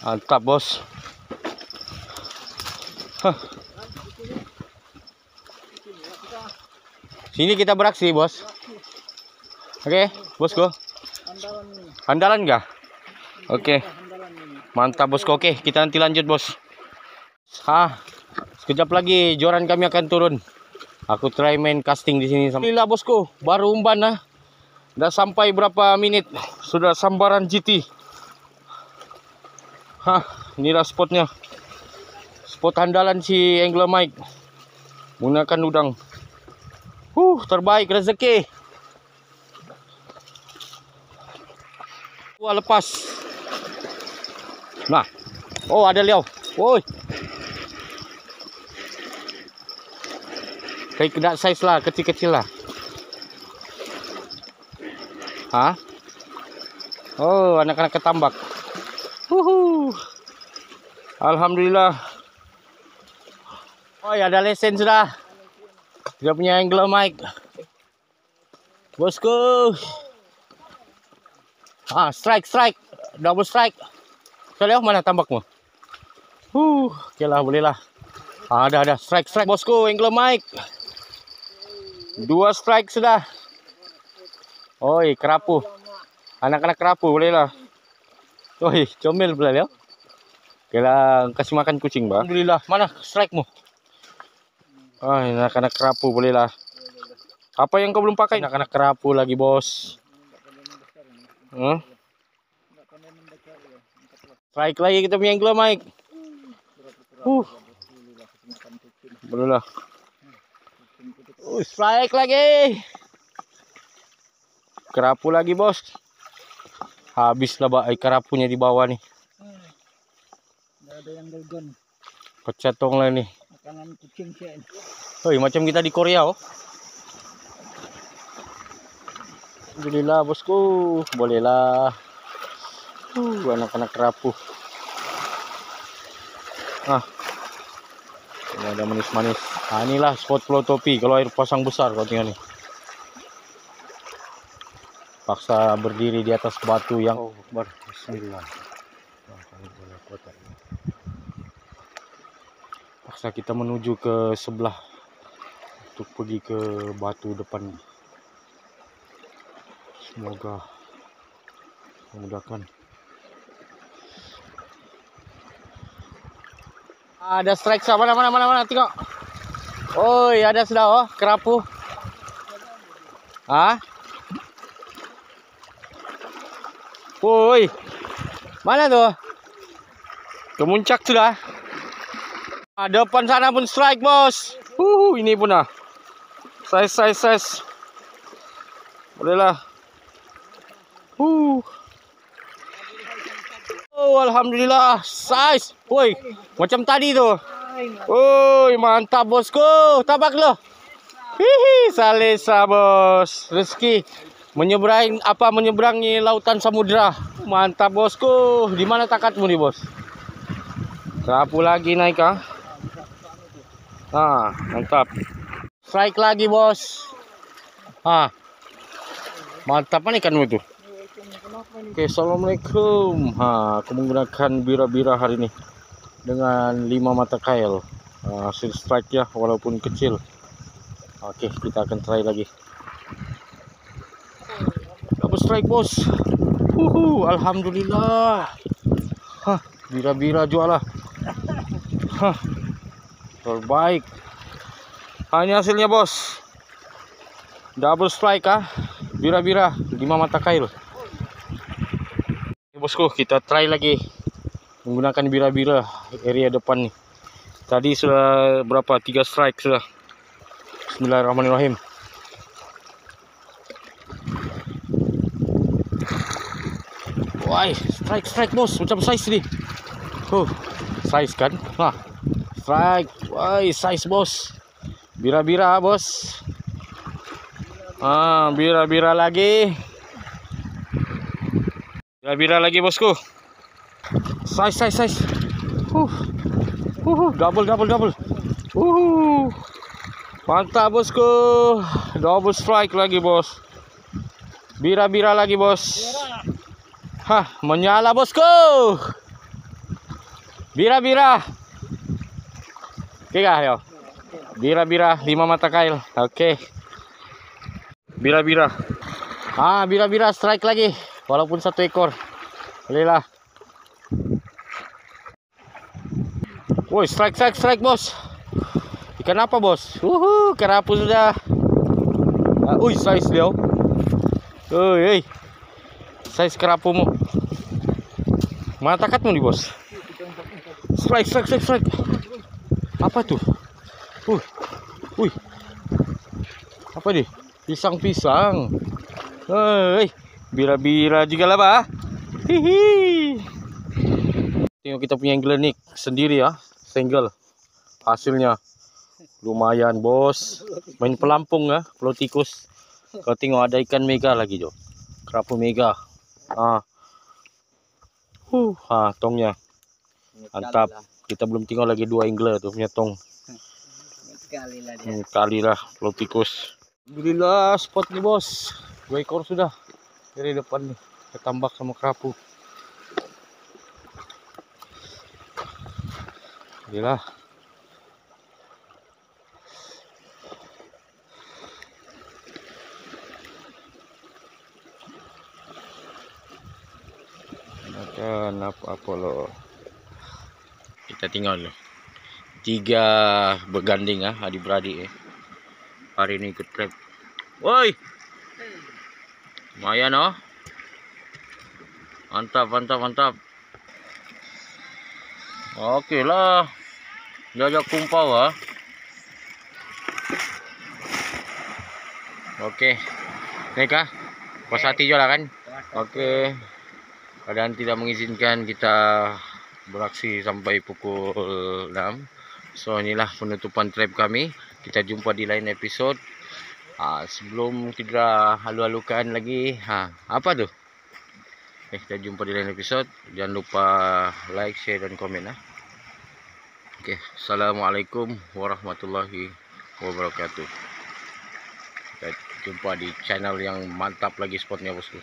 Mantap bos. Sini kita beraksi bos. Oke, bosku. Handalan enggak? Oke. Mantap bosku. Oke, kita nanti lanjut bos. Sekejap lagi joran kami akan turun. Aku try main casting di sini. Alhamdulillah bosku, baru umpan Udah sampai berapa menit sudah sambaran GT. Inilah spotnya. Spot handalan si Angler Mike. Menggunakan udang. Terbaik rezeki. Wah, lepas. Nah. Oh, ada liau. Woi. Kayak tidak size lah, kecil-kecil lah. Oh, anak-anak ketambak. Alhamdulillah. Oh ya, ada lesen sudah. Dia punya Angler Mike. Bosku. Strike. Double strike. Soalnya mana tambakmu? Oke lah, boleh lah. Ada strike bosku, Angler Mike. 2 strike sudah. Oi, kerapu. Anak-anak kerapu boleh lah. Oi, comel pula ya. Oke lah, kasih makan kucing, Bang. Alhamdulillah. Mana strike-mu? Anak-anak kerapu boleh lah. Apa yang kau belum pakai? Anak-anak kerapu lagi, bos. Strike lagi kita punya Angler Mike. Boleh lah. Strike lagi. Kerapu lagi bos. Habislah kerapunya di bawah nih. Ada yang galgon. Kecetong lah nih. Makanan kucing sih. Macam kita di Korea Alhamdulillah bosku. Bolehlah. Anak-anak kerapu. Ini ada manis-manis. Inilah spot pulau topi. Kalau air pasang besar kau tinggal nih. Paksa berdiri di atas batu yang Bismillah. Paksa kita menuju ke sebelah untuk pergi ke batu depan. Semoga memudahkan. Ada strike mana tengok. Ada sudah kerapu. Mana tuh? Kemuncak sudah. Depan sana pun strike bos. Ini pun size. Bolehlah. Alhamdulillah size. Macam tadi tuh. Mantap bosku. Tabak lo. Salesa bos. Rezeki menyeberangi lautan samudra. Mantap bosku. Di mana takatmu nih bos? Kerapu lagi naik mantap. Strike lagi bos. Mantap nih ikanmu itu. Oke, assalamualaikum. Aku menggunakan bira-bira hari ini dengan 5 mata kail. Hasil strike ya, walaupun kecil. Oke, kita akan try lagi. Double strike bos. Alhamdulillah. Bira-bira jualah. Terbaik. Ini hasilnya bos. Double strike bira-bira 5 mata kail. Bosku, kita try lagi menggunakan bira-bira area depan nih. Tadi sudah berapa? 3 strike sudah. Bismillahirrahmanirrahim. Strike bos, macam size nih. Size kan? Strike. Size bos. Bira-bira bos. Bira-bira lagi. Bira-bira lagi bosku. Size. Double. Mantap bosku. Double strike lagi bos. Bira-bira lagi, bos. Hah, menyala, bosku. Bira-bira. Oke kah, yo? Bira-bira 5 mata kail. Oke. Bira-bira. Ah, bira-bira strike lagi. Walaupun 1 ekor. Alhamdulillah. Woi, strike, bos. Ikan apa, bos? Kerapu sudah. Size dia. Oi. Size kerapumu. Mana takatmu nih, bos? Strike. Apa tuh? Wih. Apa nih? Pisang. Hei, bira-bira juga lah, Pak. Hihi. Tengok kita punya angler nih sendiri ya, single. Hasilnya lumayan, bos. Main pelampung ya, pulau tikus. Kau tengok ada ikan mega lagi, Jo. Kerapu mega. Tongnya. Mantap. Kita belum tinggal lagi 2 angler tuh punya tong. Kali lah pulau tikus. Alhamdulillah spot nih, bos. 2 ekor sudah dari depan nih. Ketambak sama kerapu. Alhamdulillah. Makan apa lo? Kita tinggal loh. 3 berganding ya, adik-beradik ya. Hari ini ikut trap. Woi. Lumayan oh. Mantap. Oke lah. Jajak kumpau ah. Oke. Ini kah? Puas hati juga kan? Oke. Keadaan tidak mengizinkan kita beraksi sampai pukul 6. So inilah penutupan trap kami. Kita jumpa di lain episode. Sebelum kita halu-halukan lagi, apa tuh? Kita jumpa di lain episode. Jangan lupa like, share dan komen. Oke, assalamualaikum warahmatullahi wabarakatuh. Kita jumpa di channel yang mantap lagi spotnya, bosku.